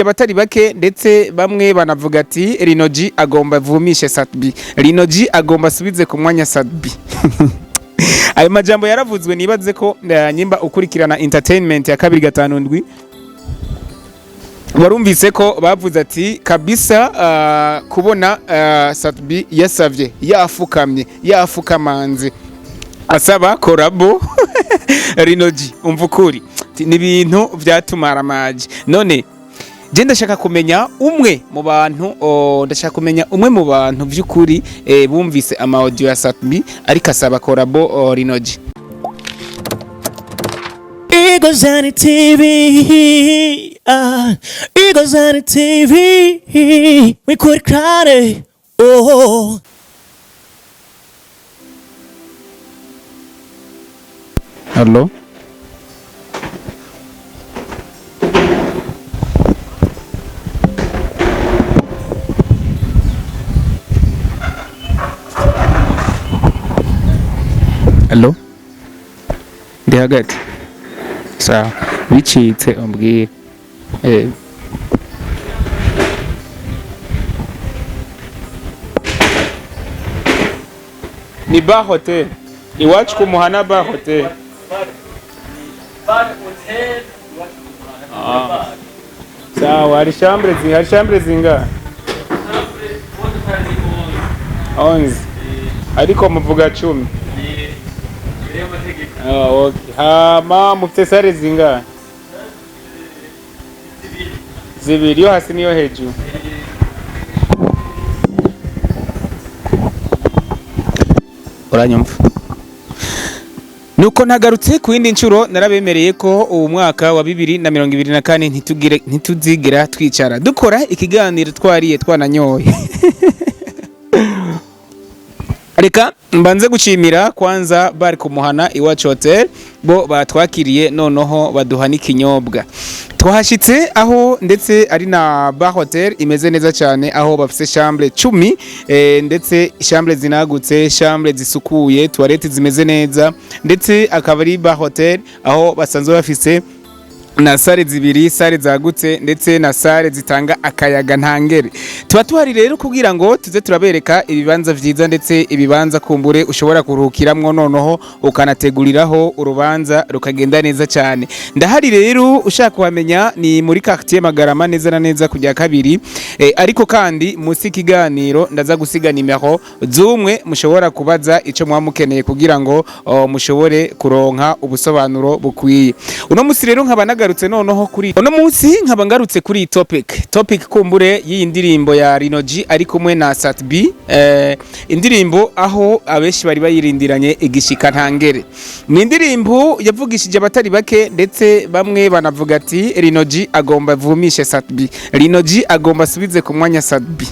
abatari bake ndetse bamwe banavuga ati Rinoji agomba vumishe Satbi, Rinoji agomba subize ku mwanya Satbi. Ayo majambo yaravuzwe, nibaze ko nyimba ukurikirana entertainment ya 257 warumvise ko bavuze ati kabisa kubona Satbi yasavye yafukamye yafukamanze asaba Collabo Rinoji umvukuri ni ibintu vyatumara amaji. None je ndashaka kumenya umwe mu bantu vy'ukuri bumvise ama audio ya Satbi ariko asaba Collabo Rinoji. Izanye TV, izanye TV, wikurikirane. Oh. Hello. Hello. Ndi hagati. Sawa. Bicitse umbwire. Ni Bar Hotel. Iwacu ku Muhana Bar Hotel. Sawa, hari chambre zinga. 11. Ariko muvuga 10. Okay. Hama mufite sare zinga? Zibiri yo hasi niyo hejuru. Uranyumva? Nuko nagarutse ku yindi ncuro narabemereye ko uwo mwaka wa 2024 ntituzigera twicara dukora ikiganiro twariye twananyoye. Reka mbanze gushimira kwanza bari ku Muhana Iwacu Hotel bo batwakiriye noneho baduha n'ikinyobwa. Twahashitse aho ndetse ari na Bar Hotel imeze neza cyane aho bafise chambre 10 ndetse chambre zinagutse, chambre zisukuye, toilette zimeze neza ndetse akaba ari Bar Hotel aho basanzwe bafise na sare zibiri, sare zagutse ndetse na sare zitanga akayaga ntangere. Tuba tuhari rero kugira ngo tuze turabereka ibibanza vyiza ndetse ibibanza kumbure ushobora kuruhukiramwo noneho ukanateguriraho urubanza rukagenda neza cyane. Ndahari rero ushaka kuhamenya ni muri quartier Magarama neza na neza kujya kabiri, ariko kandi musi kiganiro ndaza gusiga nimero zumwe mushobora kubaza ico mwamukeneye kugira ngo mushobore kuronka ubusobanuro bukwiye. Uno musi rero nkaba noneho kuri uno munsi nkaba ngarutse kuri topic kumbure y'indirimbo ya Rinoji ari kumwe na Satbi, indirimbo aho abeshi bari bayirindiranye igishika ntangere. Ni indirimbo yavugishije abatari bake ndetse bamwe banavuga ati Rinoji agomba vumishe Satbi, Rinoji agomba subize ku mwanya Satbi.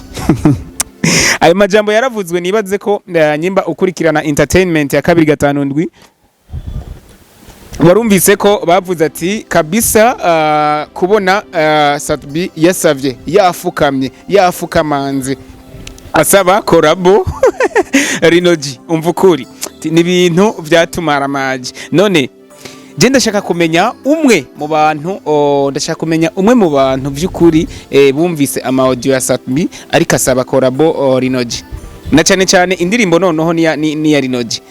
Ayo majambo yaravuzwe, nibaze ko nyimba ukurikirana entertainment ya 257 warumvise ko bavuze ati kabisa kubona Satbi yasavye yafukamye yafukamanze asaba Collabo Rinoji umvukuri ni ibintu vyatumara amaji. None je ndashaka kumenya umwe mu bantu vy'ukuri bumvise ama audio ya Satbi ariko asaba Collabo Rinoji, na cyane indirimbo noneho ni ya Rinoji,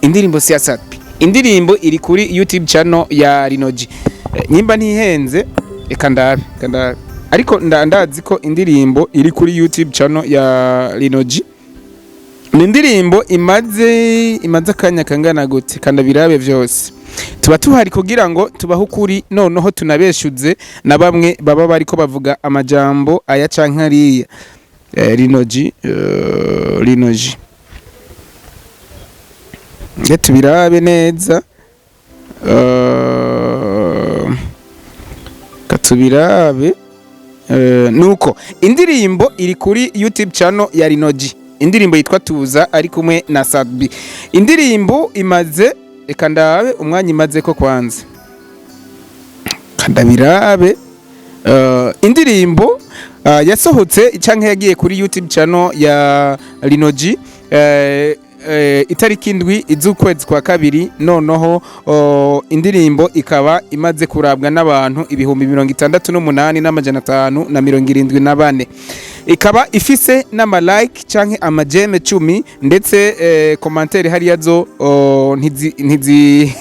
indirimbo si ya Satbi. Indirimbo iri kuri YouTube channel ya Rinoji. Nyimba ntihenze eka ndabe ariko ndazi ko indirimbo iri kuri YouTube channel ya Rinoji. Ni indirimbo imaze akanya kangana gute kandi birabe vyose. Tuba tuhari kugira ngo tubahukuri noneho tunabeshuze na bamwe baba bariko bavuga amajambo aya cankariya. Rinoji tubirabe neza, katubirabe nuko indirimbo iri kuri YouTube channel ya Rinoji, indirimbo yitwa Tuza ari kumwe na Satbi. Indirimbo imaze eka ndabe umwanya imaze ko kwanza kandabirabe. Indirimbo yasohotse canke yagiye kuri YouTube channel ya Rinoji itariki indwi iz'ukwezi kwa kabiri noneho indirimbo ikaba imaze kurabwa n'abantu ibihumbi 68,574 ikaba ifise n'ama like canke amajeme 10 ndetse commentaire hariya zo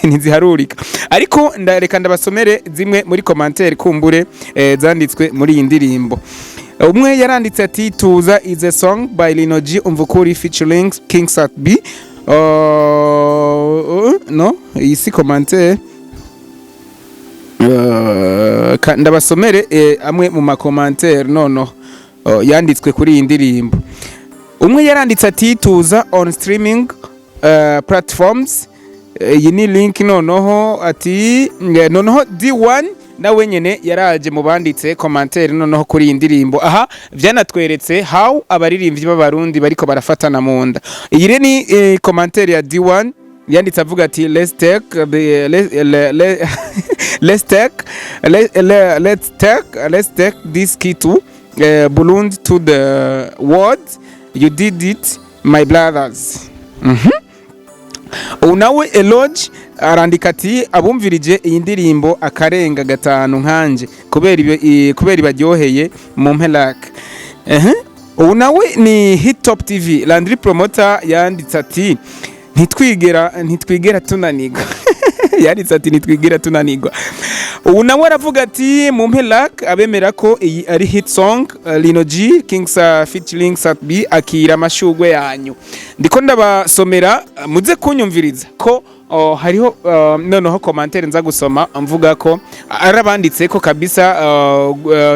ntiziharurika ariko ndareka ndabasomere zimwe muri commentaire kumbure zanditswe muri iyi ndirimbo. Umwe yaranditse ati Tuza is a song by Lino G Umvukuri featuring King Sat B. No, isi commentaire ndabasomere amwe mu makomantere nono yanditswe kuri iyi ndirimbo. Umwe yaranditse ati Tuza on streaming platforms, iyi ni link noneho ati noneho D1 nawe nyene yaraje mu banditse commentaire noneho kuri iyi ndirimbo. Aha vyanatweretse how abaririmbyi b'abarundi bariko barafatana mu nda. Iyi ni commentaire ya D1 yanditse avuga ati let's take this key to Burundi to the world. You did it my brothers. Unawe eloge arandika ati abumvirije iyi ndirimbo akarenga gatanu nkanje kubera baryoheye mu mpelaka. Unawe ni Hit Top TV Landry Promoter yanditse ati ntitwigera tunanirwa. Yanditse ati ntitwigera tunanirwa. Unawe aravuga ati mu mpelaka abemera ko iyi ari hit song Lino G Kingsa featuring Sat B akira amashugwe yanyu. Ndiko ndabasomera muze kunyumviriza ko hariho noneho commentaire nza gusoma mvuga ko arabanditse ko kabisa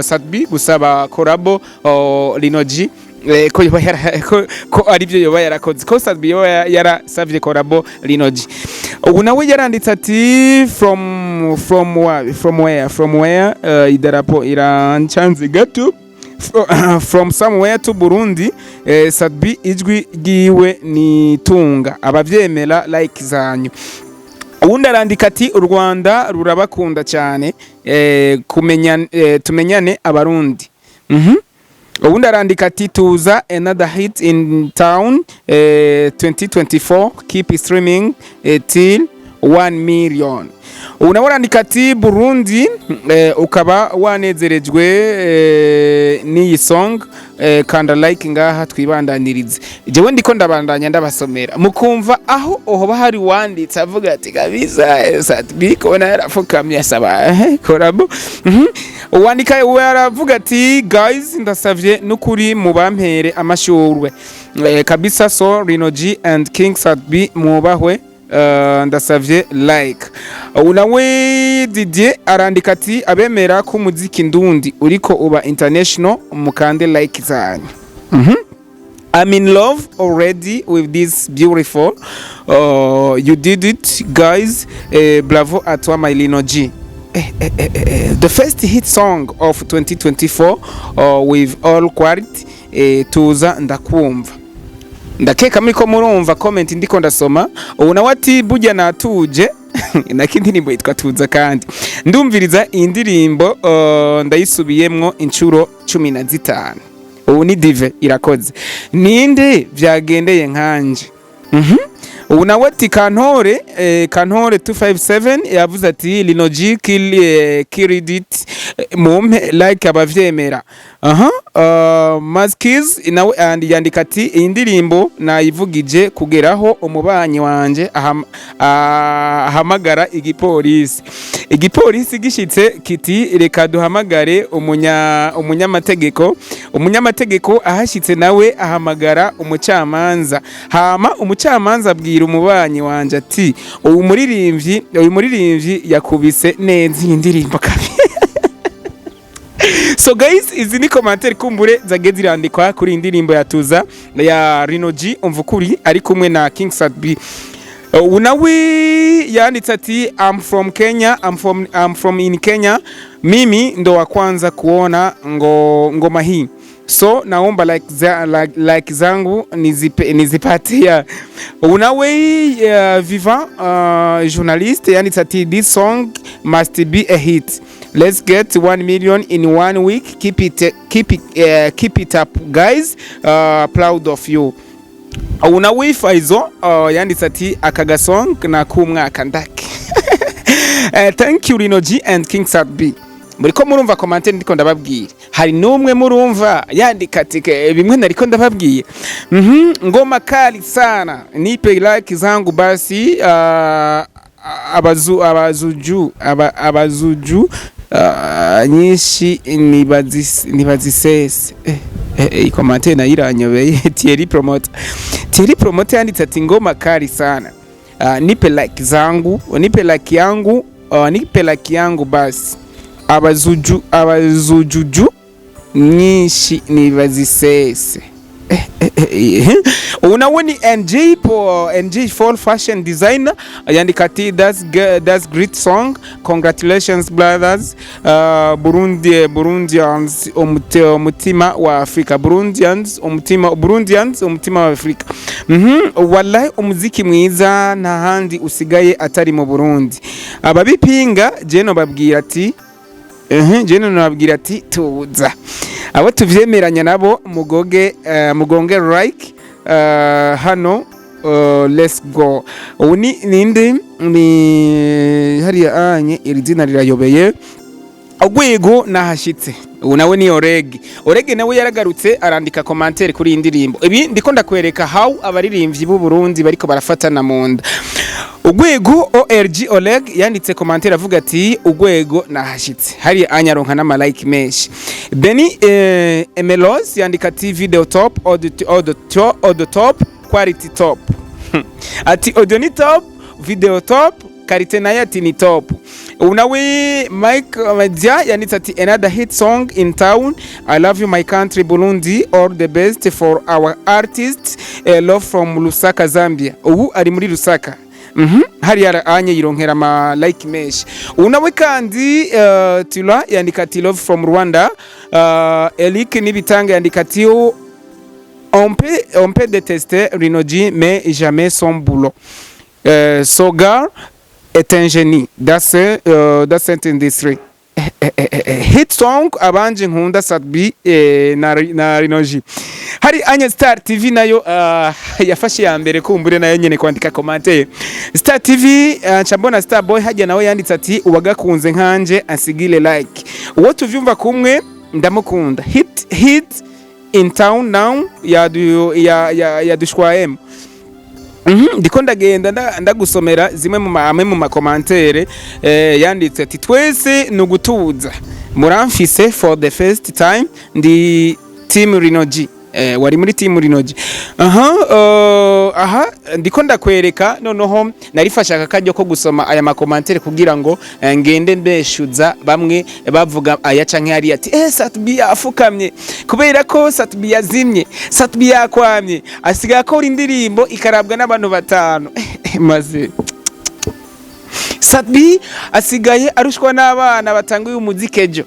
Sat B gusaba Collabo Lino G ko ari byo yoba yarakoze ko Sat B yarasavye Collabo Lino G. Ubu nawe yaranditse ati from where idarapo iranchanze gato from somewhere to Burundi. Sat B ijwi giwe ni tunga abavyemera like zanyu. Uwundi arandika ati u Rwanda rurabakunda cyane tumenyane abarundi. Uwundi arandika ati Tuza another hit in town 2024 keep streaming till 1 million. Unawarandika ati Burundi ukaba wanezerejwe n'iyi song kanda like ngaha twibandanirize. Jewe ndiko ndabandanya ndabasomera mukumva aho ohoba hari wanditse avuga ati kabisa Sat B kona yarafukamye asaba Collabo. Uwandika yaravuga ati guys ndasavye nukuri mubampere amashurwe kabisa so Lino G and King Sat B mubahwe ndasavye like. Unawe Didier arandika ati abemera ko muziki ndundi uriko uba international mukande like zanyu. I'm in love already with this beautiful. You did it guys. Bravo atwa my Lino G. The first hit song of 2024 with all quality. Tuza ndakumva. Ndakeka muri ko murumva comment ndiko ndasoma. Unawe ati burya natuje nakindi ndirimbo yitwa Tuza kandi ndumviriza iyi ndirimbo ndayisubiyemwo inshuro 15. Ubu ni Dive irakoze ninde vyagendeye nkanje. Ubu nawe ati Kantore 257 yavuze ati Lino G killed it mumpe like abavyemera. Maskiz nawe yandika ati iyi ndirimbo nayivugije kugeraho umubanyi wanje ahamagara igipolisi gishitse kiti reka duhamagare umunyamategeko ahashitse nawe ahamagara umucamanza hama umucamanza abwira umubanyi wanje ati uyu muririmbyi yakubise neza iyi ndirimbo kabi. So guys, izi ni commentaire kumbure zageze irandikwa kuri indirimbo ya Tuza ya Lino G Umvukuri ari kumwe na King Sat B. Unawe yanditse ati I'm from in Kenya. Mimi ndo wa kwanza kuona ngoma hii. So naomba like zangu nizipatia. Unawe Viva journalist yanditse ati this song must be a hit. Let's get 1 million in 1 week. Keep it up, guys. Proud of you. una wifaizo yanditse ati aka gasong na kumwaka ndake. Thank you Rino G and King Sat B. Muriko murumva commentaire ndiko ndababwiye. Hari numwe murumva yandika ati bimwe nariko ndababwiye. Ngoma kali sana. Nipe like zangu basi abazuju nyinshi nibazisese. Commentaire na iranyobeye. Thierry Promoter yanditse ati ngoma kali sana. Nipe like zangu, nipe like yangu basi. Abazujuju nyinshi nibazisese. Unawoni NG Fall Fashion Designer yandika ati that's great song, congratulations brothers. Burundians umutima wa Afrika. Burundians umutima wa Afrika. Wallahi umuziki mwiza nta handi usigaye atari mu Burundi. Ababipinga jeno babwira ati nababwira ati Tuza. Abo tuvyemeranya nabo mugonge like hano let's go. Uni ninde ni hariya anye iri zina rirayobeye. Ogwego nahashitse. Unawe ni Oreg nawe yaragarutse arandika commentaire kuri indirimbo. Ibi ndiko ndakwereka how abaririmbyi b'u Burundi bariko barafatana munda. Ugwego Oleg yanditse commentaire avuga ati ugwego nahashitse. Hari anyaronka na like menshi. Beni Emelos yandika ati video top audio top quality top. Ati audio ni top, video top, quality nayo ati ni top. Unawe Mike Media yanditse ati another hit song in town. I love you my country Burundi, all the best for our artists. Love from Lusaka Zambia. Ubu ari muri Lusaka. Hari anye yironkera ma like mesh. Unawe kandi Tula yandika ati love from Rwanda. Elik Nibitanga yandika ati on peut détester Rino G mais jamais son boulot. Sogar est un génie. That's it industry. Hit song abanje nkunda Satbi na Rino G. Hari anya Star TV nayo yafashe ya mbere kumbure nayo nyene kwandika commentaire. Star TV chambona Star Boy hajya nawe yanditse ati ubagakunze nkanje asigile like. Uwo tuvyumva kumwe ndamukunda. Hit in town now ya dushwaem. Ndiko ndagenda ndagusomera zimwe mu makomantere yanditse ati twese nugutuza muramfise for the first time ndi team Rino G. Wari muri team Rino G. Ndiko ndakwereka noneho narifashaka kajyo ko gusoma aya makomantere kugira ngo ngende ndeshuza bamwe bavuga aya canke hari ati Satbi yafukamye kubera ko Satbi yazimye, Satbi yakwamye asiga ko indirimbo ikarabwa n'abantu batanu. Maze Satbi asigaye arushwa n'abana batanguye umuziki ejo.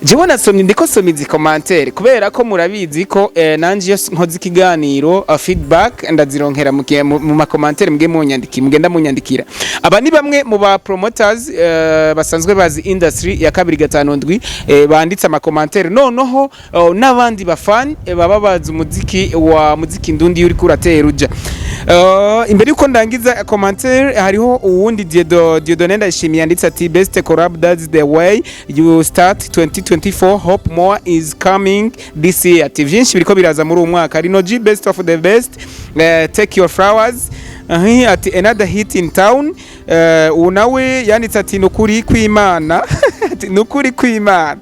Jewe nasomye ndiko somizi commentaire kubera ko murabizi ko nanje yo nkoze ikiganiro feedback ndazironkera mu makomantere mugenda munyandikira. Aba ni bamwe mu ba promoters basanzwe bazi industry ya 257 banditse amakomantere noneho n'abandi bafan baba bazi muziki ndundi uri kuratera uja. Imbere yuko ndangiza commentaire hariho uwundi Dieudonne Ndashimiye yanditse ati best collab, that's the way you start 2024, hope more is coming this year. Ati vyinshi biriko biraza muri umwaka. Rino G best of the best, take your flowers. Ati another hit in town. Unawe yanditse ati nukuri kw'Imana. Ati nukuri kw'Imana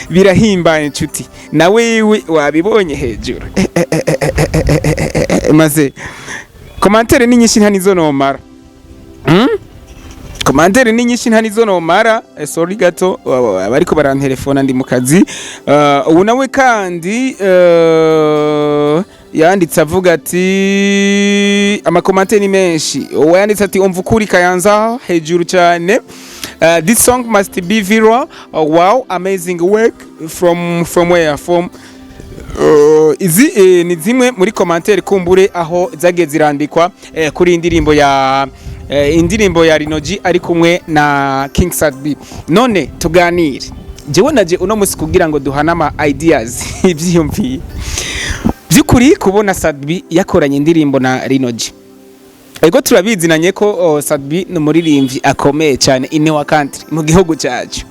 birahimba inshuti nawe wabibonye hejuru. Maze commentaire ni nyinshi ntanizo nomara. Commentaire ni nyinshi ntanizo nomara. Sorry gato bariko barantelefona ndi mu kazi. Ubu nawe kandi yanditse avuga ati amakomantere ni menshi. Uwo yanditse ati umva ukuri Kayanza hejuru cyane. This song must be viral. Wow, amazing work from where? From izi ni zimwe muri commentaire kumbure aho zage zirandikwa kuri indirimbo ya Rino G ari kumwe na King Sat B. None tuganire jewe naje uno musi kugira ngo duhana ama ideas ivyiyumviye. by'ukuri kubona Sadbi yakoranye indirimbo na Rinoji. Ego turabizinanye ko Sadbi ni umuririmbyi akomeye cyane in our country, mu gihugu cyacu.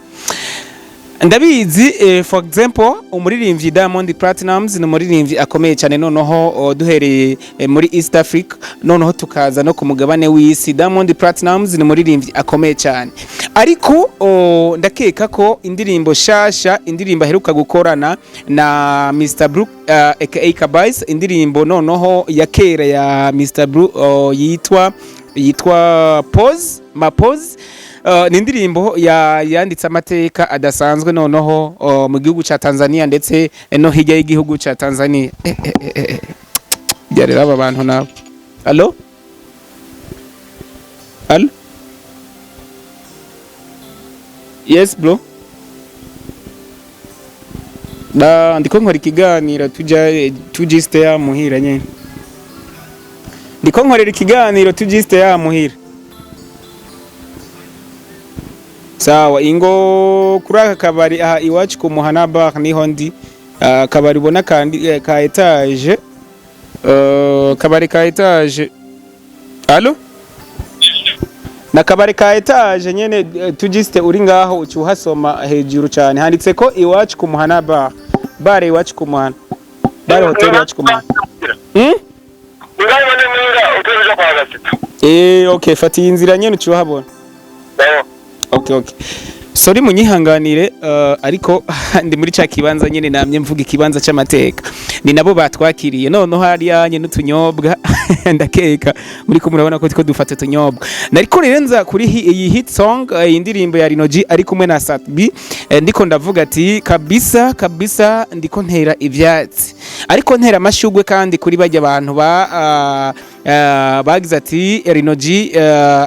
Ndabizi for example umuririmbyi Diamond Platnumz ni umuririmbyi akomeye cyane, noneho duhereye muri East Africa, noneho tukaza no ku mugabane w'isi. Diamond Platnumz ni umuririmbyi akomeye cyane, ariko ndakeka ko indirimbo shasha, indirimbo aheruka gukorana na Mr Blue aka Kabais, indirimbo noneho ya kera ya Mr Blue yitwa Pose ma Pose. Ni indirimbo yanditse amateka adasanzwe noneho mu gihugu cya Tanzania ndetse no hirya y'igihugu cya Tanzania. Byarera aba bantu nabo. Allo? Allo? Yes bro. Ndiko nkora ikiganiro tujiste ya muhira nyene. Ndiko nkorera ikiganiro tujiste ya muhira. Sawa, ingo kuri aka kabari aha iwacu ku Muhana Bar niho ndi. Kabari bona kandi ka etage. Kabari ka etage. Allo? Na kabari ka etage nyene tujiste uri ngaho ucyuhasoma hejuru cyane. Handitse ko iwacu ku Muhana Bar. Bare iwacu ku Muhana. Bare hotel iwacu ku Muhana. Ngaho ne mwira uteje kwa gatatu. Okay, fati inzira nyene ucyuhabona. Okay. Sorry munyihanganire, ariko ndi muri ca kibanza nyene namye mvuga ikibanza c'amateka. Ni nabo batwakiriye noneho hari yanye n'utunyobwa ndakeka muri ko murabona ko dufata tunyobwa. Nariko renza kuri iyi hit song, indirimbo ya Rinoji ari kumwe na Sadbi, ndiko ndavuga ati kabisa ndiko ntera ivyatsi. Ariko ntera amashugwe kandi kuri bajya abantu bagize ati Rinoji,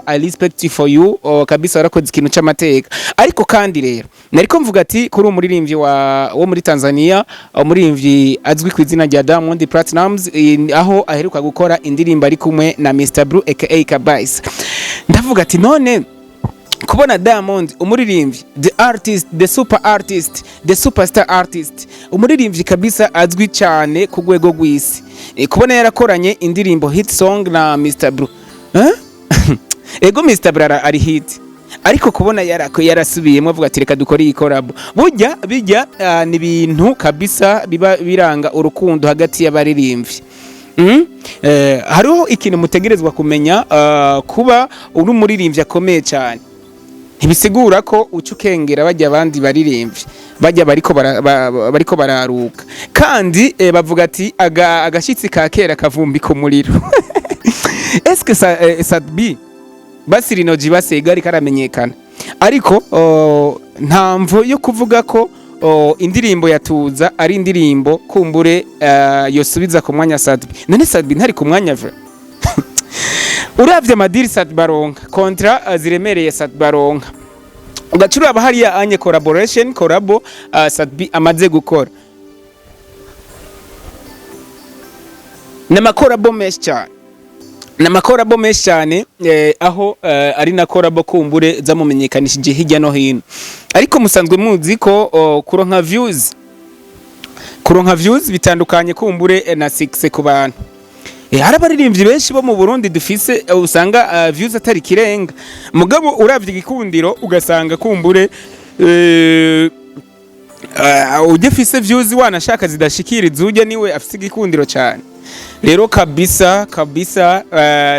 I respect you for you, kabisa warakoze ikintu c'amateka. Ariko kandi rero nariko mvuga ati kuri umuririmbyi wo muri Tanzania, umuririmbyi azwi ku izina rya Diamond Platnumz, aho aheruka gukora indirimbo ari kumwe na Mr Blue aka Kabais. Ndavuga ati none kubona Diamond umuririmbyi, the artist, the super artist, the superstar artist, umuririmbyi kabisa azwi cyane ku rwego rw'isi, kubona yarakoranye indirimbo hit song na Mr Blue. Ego Mr Blue ari hit, ariko kubona yarasubiyemo avuga ati reka dukore iyi collab. Bijya ni ibintu kabisa biba biranga urukundo hagati y'abaririmbyi. Hariho ikintu mutegerezwa kumenya, kuba uri umuririmbyi akomeye cyane ntibisigura ko ucukengera bajya abandi baririmbyi bajya bariko bararuka, kandi bavuga ati agashitsi ka kera kavumbi ku muriro. Eske Sadbi basi Rinoji basega ari karamenyekana, ariko ntamvo yo kuvuga ko indirimbo ya Tuza ari indirimbo kumbure yosubiza ku mwanya Sadbi. None Sadbi ntari ku mwanya ve? Uravye madiri Sadbi baronka kontra ziremereye Sadbi baronka, ugacura bahari ya anye collaboration Collabo Sadbi amaze gukora n'amakorabo menshi cyane, aho ari na Collabo kumbure zamumenyekanishije hirya no hino. Ariko musanzwe muzi ko kuronka views bitandukanye kumbure na 6 ku bantu. Hari abaririmbyi benshi bo mu Burundi dufise usanga views atari kirenga, mugabo uravye igikundiro ugasanga kumbure ugefise views wanashaka zidashikiriza ujya niwe afise igikundiro cyane. Rero kabisa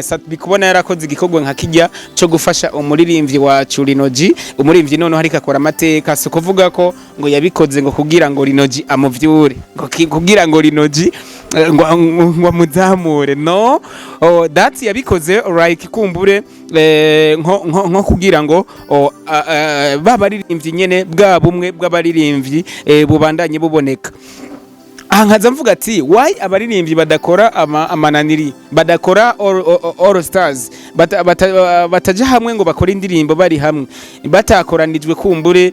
Sadbi kubona yarakoze igikorwa nka kijya cyo gufasha umuririmbyi wa Rinoji, umuririmbyi none hari kakora amateka, so kuvuga ko ngo yabikoze ngo kugira ngo Rinoji amuvyure, ngo kugira ngo Rinoji ngo muzamure, no, that's yabikoze like kumbure nko kugira ngo babaririmbyi nyene bwa bumwe bw'abaririmbyi bubandanye buboneka. Nkaza mvuga ati why abaririmbyi badakora amananiri, badakora all stars, bataja hamwe ngo bakora indirimbo bari hamwe, batakoranijwe kumbure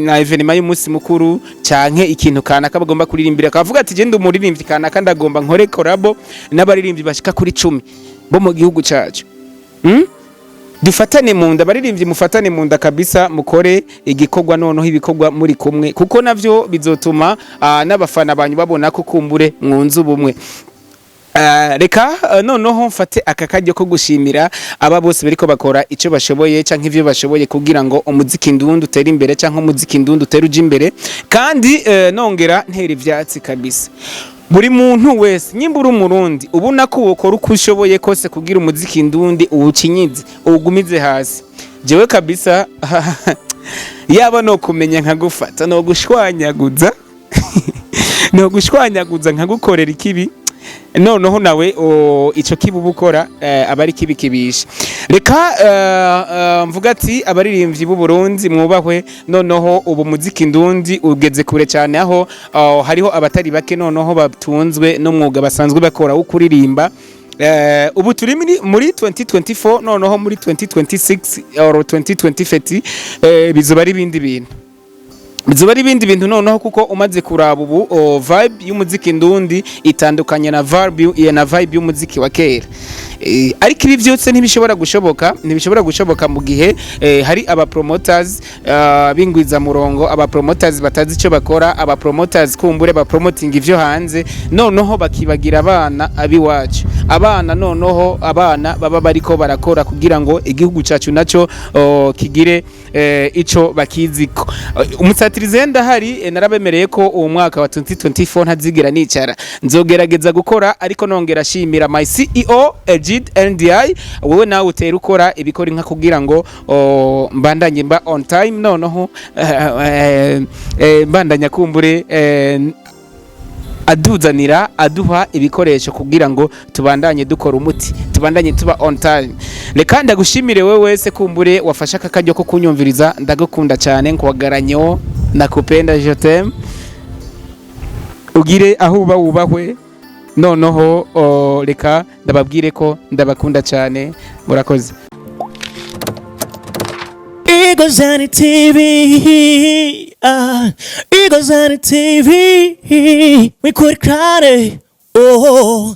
na evenement y'umunsi mukuru canke ikintu kanaka bagomba kuririmbira, akavuga ati je ndi umuririmbyi kanaka ndagomba nkore collabo n'abaririmbyi bashika kuri 10 bo mu gihugu cyacu. dufatane mu nda, baririmbyi mufatane mu nda kabisa, mukore igikorwa noneho ibikorwa muri kumwe, kuko navyo bizotuma n'abafana banyu babona ko kumbure mwunze ubumwe. Reka noneho mfate aka kajyo ko gushimira aba bose bariko bakora ico bashoboye canke ivyo bashoboye kugira ngo umuziki ndundu utere imbere canke umuziki ndundu utere uje imbere, kandi nongera ntera ivyatsi kabisa buri muntu wese nyimbura umurundi ubona ko ukora uko ushoboye kose kugira umuziki ndundi uwukinyize ugumize hasi. Jewe kabisa yaba no kumenya nkagufata no gushwanyaguza no gushwanyaguza nkagukorera ikibi, noneho nawe ico kibubu ukora abari kibi kibisha. Reka mvuga ati abaririmbyi b'u Burundi mwubahwe, noneho ubu muziki ndundi ugeze kure cyane, aho hariho abatari bake noneho batunzwe n'umwuga basanzwe bakora wo kuririmba. Ubu turi muri 2024, noneho muri 2026 or 2020 bizoba ari ibindi bintu, bizoba ari ibindi bintu noneho, kuko umaze kuraba ubu vibe y'umuziki ndundi itandukanye na vibe y'umuziki wa kera. Ariko ibi byose ntibishobora gushoboka mu gihe hari aba promoters bingwiza murongo, aba promoters batazi icyo bakora, aba promoters kumbure ba promoting ivyo hanze, noneho bakibagira abana abiwacu, abana noneho abana baba bariko barakora kugira ngo igihugu cyacu naco kigire ico bakiziko. Umutsatirize ndahari, narabemereye ko uwo mwaka wa 2024 ntazigera nicara, nzogerageza gukora, ariko nongera shimira my CEO NDI, wowe nawe utera ukora ibikora inka kugira ngo mbandanye mba on time, noneho mbandanya kumbure aduha ibikoresho kugira ngo tubandanye dukora umuti, tubandanye tuba on time. Reka ndagushimire wewe wese kumbure wafasha akajyo ko kunyumviriza, ndagukunda cyane, nkwagaranye nakupenda, je t'aime, ugire aho uba wubahwe. Noneho reka ndababwire ko ndabakunda cyane, murakoze. Izanye TV, Izanye TV, we could cry. Oh.